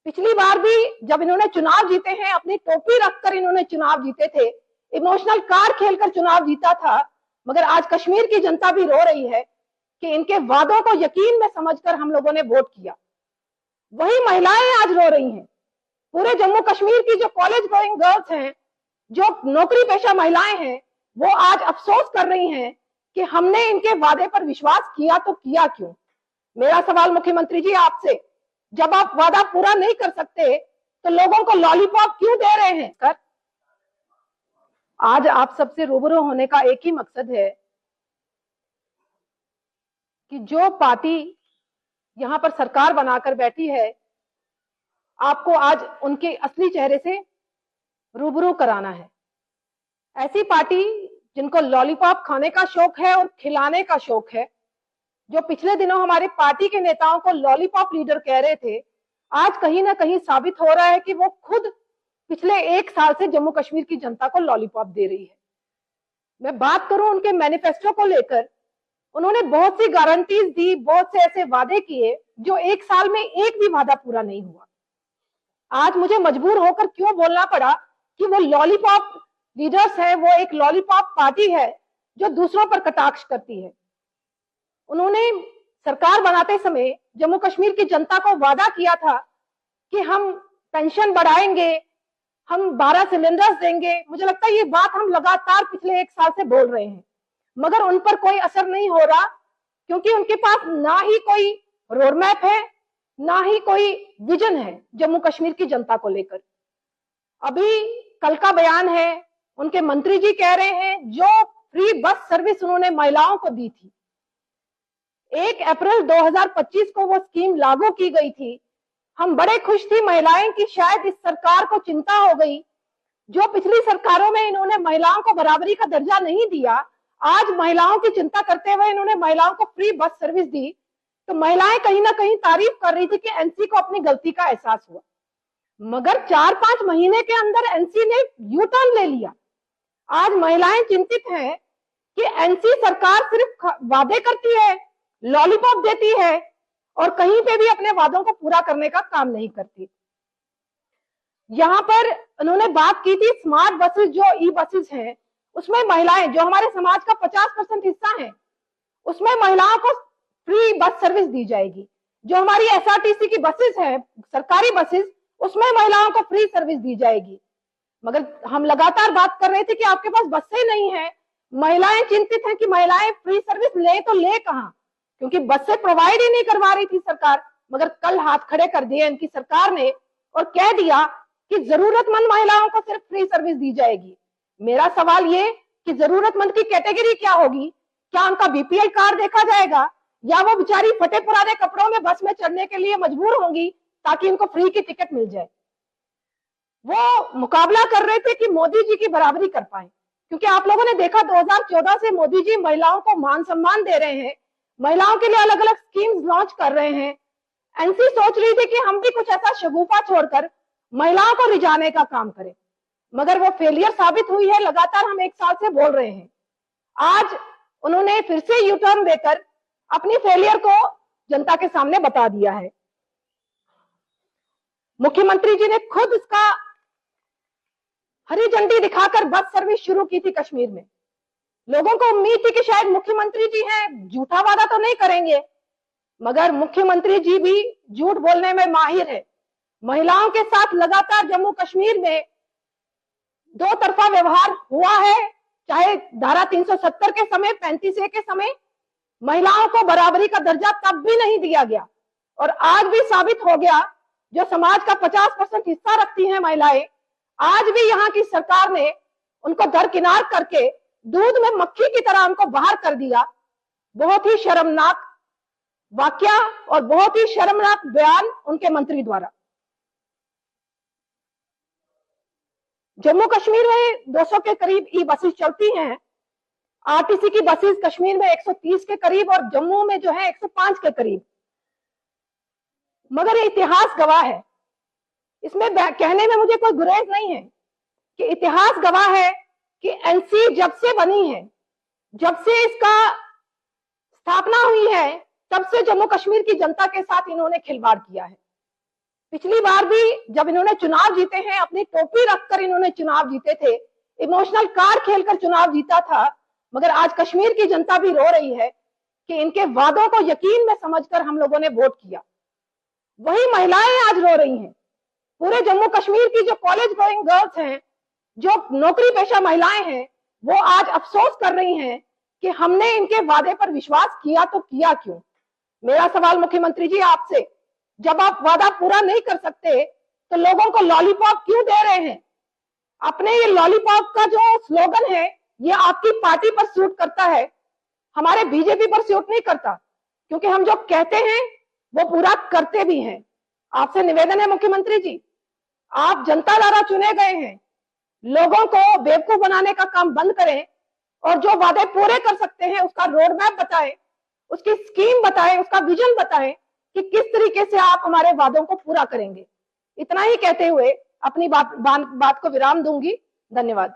पिछली बार भी जब इन्होंने चुनाव जीते हैं, अपनी टोपी रखकर इन्होंने चुनाव जीते थे, इमोशनल कार्ड खेलकर चुनाव जीता था। मगर आज कश्मीर की जनता भी रो रही है कि इनके वादों को यकीन में समझकर हम लोगों ने वोट किया। वही महिलाएं आज रो रही हैं। पूरे जम्मू कश्मीर की जो कॉलेज गोइंग गर्ल्स हैं, जो नौकरी पेशा महिलाएं हैं, वो आज अफसोस कर रही हैं कि हमने इनके वादे पर विश्वास किया तो किया क्यों। मेरा सवाल मुख्यमंत्री जी आपसे, जब आप वादा पूरा नहीं कर सकते तो लोगों को लॉलीपॉप क्यों दे रहे हैं? कर आज आप सबसे रूबरू होने का एक ही मकसद है कि जो पार्टी यहां पर सरकार बनाकर बैठी है, आपको आज उनके असली चेहरे से रूबरू कराना है। ऐसी पार्टी जिनको लॉलीपॉप खाने का शौक है और खिलाने का शौक है, जो पिछले दिनों हमारे पार्टी के नेताओं को लॉलीपॉप लीडर कह रहे थे, आज कहीं ना कहीं साबित हो रहा है कि वो खुद पिछले 1 साल से जम्मू कश्मीर की जनता को लॉलीपॉप दे रही है। मैं बात करूं उनके मैनिफेस्टो को लेकर, उन्होंने बहुत सी गारंटीज दी, बहुत से ऐसे वादे किए जो 1 साल में एक भी वादा पूरा नहीं हुआ। आज मुझे मजबूर होकर क्यों बोलना पड़ा कि वो लॉलीपॉप लीडर्स है, वो एक लॉलीपॉप पार्टी है जो दूसरों पर कटाक्ष करती है। उन्होंने सरकार बनाते समय जम्मू कश्मीर की जनता को वादा किया था कि हम पेंशन बढ़ाएंगे, हम 12 सिलेंडर्स देंगे। मुझे लगता है ये बात हम लगातार पिछले 1 साल से बोल रहे हैं, मगर उन पर कोई असर नहीं हो रहा, क्योंकि उनके पास ना ही कोई रोड मैप है, ना ही कोई विजन है जम्मू कश्मीर की जनता को लेकर। अभी कल का बयान है, उनके मंत्री जी कह रहे हैं जो फ्री बस सर्विस उन्होंने महिलाओं को दी थी, 1 अप्रैल 2025 को वो स्कीम लागू की गई थी। हम बड़े खुश थी महिलाएं कि शायद इस सरकार को चिंता हो गई, जो पिछली सरकारों में इन्होंने महिलाओं को बराबरी का दर्जा नहीं दिया, आज महिलाओं की चिंता करते हुए इन्होंने महिलाओं को फ्री बस सर्विस दी। तो महिलाएं कहीं ना कहीं तारीफ कर रही थी कि एनसी को अपनी गलती का एहसास हुआ। मगर 4-5 महीने के अंदर एनसी ने यू टर्न ले लिया। आज महिलाएं चिंतित हैं कि एनसी सरकार सिर्फ वादे करती है, लॉलीपॉप देती है और कहीं पे भी अपने वादों को पूरा करने का काम नहीं करती। यहां पर उन्होंने बात की थी स्मार्ट बसेस, जो ई बसेस हैं, उसमें महिलाएं, जो हमारे समाज का 50% हिस्सा है, उसमें महिलाओं को फ्री बस सर्विस दी जाएगी। जो हमारी एसआरटीसी की बसेस है, सरकारी बसेस, उसमें महिलाओं को फ्री सर्विस दी जाएगी। मगर हम लगातार बात कर रहे थे कि आपके पास बसें नहीं है। महिलाएं चिंतित हैं कि महिलाएं फ्री सर्विस ले तो ले कहां, क्योंकि बसें प्रोवाइड ही नहीं करवा रही थी सरकार। मगर कल हाथ खड़े कर दिए इनकी सरकार ने और कह दिया कि जरूरतमंद महिलाओं को सिर्फ फ्री सर्विस दी जाएगी। मेरा सवाल ये कि जरूरतमंद की कैटेगरी क्या होगी? क्या उनका बीपीएल कार्ड देखा जाएगा, या वो बेचारी फटे पुराने कपड़ों में बस में चढ़ने के लिए मजबूर होंगी ताकि उनको फ्री की टिकट मिल जाए? वो मुकाबला कर रहे थे कि मोदी जी की बराबरी कर पाए, क्योंकि आप लोगों ने देखा 2014 से मोदी जी महिलाओं को मान सम्मान दे रहे हैं, महिलाओं के लिए अलग अलग स्कीम्स लॉन्च कर रहे हैं। एनसी सोच रही थी कि हम भी कुछ ऐसा शगुफा छोड़कर महिलाओं को रिझाने का काम करें, मगर वो फेलियर साबित हुई है। लगातार हम 1 साल से बोल रहे हैं। आज उन्होंने फिर से यू टर्न देकर अपनी फेलियर को जनता के सामने बता दिया है। मुख्यमंत्री जी ने खुद इसका हरी झंडी दिखाकर बस सर्विस शुरू की थी कश्मीर में। लोगों को उम्मीद थी कि शायद मुख्यमंत्री जी हैं, झूठा वादा तो नहीं करेंगे, मगर मुख्यमंत्री जी भी झूठ बोलने में माहिर है। महिलाओं के साथ लगातार जम्मू कश्मीर में दो तरफा व्यवहार हुआ है, चाहे धारा 370 के समय, 35A के समय महिलाओं को बराबरी का दर्जा तब भी नहीं दिया गया, और आज भी साबित हो गया जो समाज का 50% हिस्सा रखती हैं महिलाएं, आज भी यहाँ की सरकार ने उनको दरकिनार करके दूध में मक्खी की तरह उनको बाहर कर दिया। बहुत ही शर्मनाक वाकया और बहुत ही शर्मनाक बयान उनके मंत्री द्वारा। जम्मू कश्मीर में 200 के करीब ई बसेस चलती हैं। आरटीसी की बसेस कश्मीर में 130 के करीब और जम्मू में जो है 105 के करीब। मगर ये इतिहास गवाह है, इसमें कहने में मुझे कोई गुरेज नहीं है कि इतिहास गवाह है कि एनसी जब से बनी है, जब से इसका स्थापना हुई है, तब से जम्मू कश्मीर की जनता के साथ इन्होंने खिलवाड़ किया है। पिछली बार भी जब इन्होंने चुनाव जीते हैं, अपनी टोपी रखकर इन्होंने चुनाव जीते थे, इमोशनल कार्ड खेलकर चुनाव जीता था। मगर आज कश्मीर की जनता भी रो रही है कि इनके वादों को यकीन में समझकर हम लोगों ने वोट किया। वही महिलाएं आज रो रही हैं। पूरे जम्मू कश्मीर की जो कॉलेज गोइंग गर्ल्स हैं, जो नौकरी पेशा महिलाएं हैं, वो आज अफसोस कर रही हैं कि हमने इनके वादे पर विश्वास किया तो किया क्यों। मेरा सवाल मुख्यमंत्री जी आपसे, जब आप वादा पूरा नहीं कर सकते तो लोगों को लॉलीपॉप क्यों दे रहे हैं? अपने ये लॉलीपॉप का जो स्लोगन है, ये आपकी पार्टी पर सूट करता है, हमारे बीजेपी पर सूट नहीं करता, क्योंकि हम जो कहते हैं वो पूरा करते भी हैं। आपसे निवेदन है मुख्यमंत्री जी, आप जनता द्वारा चुने गए हैं, लोगों को बेवकूफ बनाने का काम बंद करें और जो वादे पूरे कर सकते हैं उसका रोड मैप बताएं, उसकी स्कीम बताएं, उसका विजन बताएं कि किस तरीके से आप हमारे वादों को पूरा करेंगे। इतना ही कहते हुए अपनी बात को विराम दूंगी। धन्यवाद।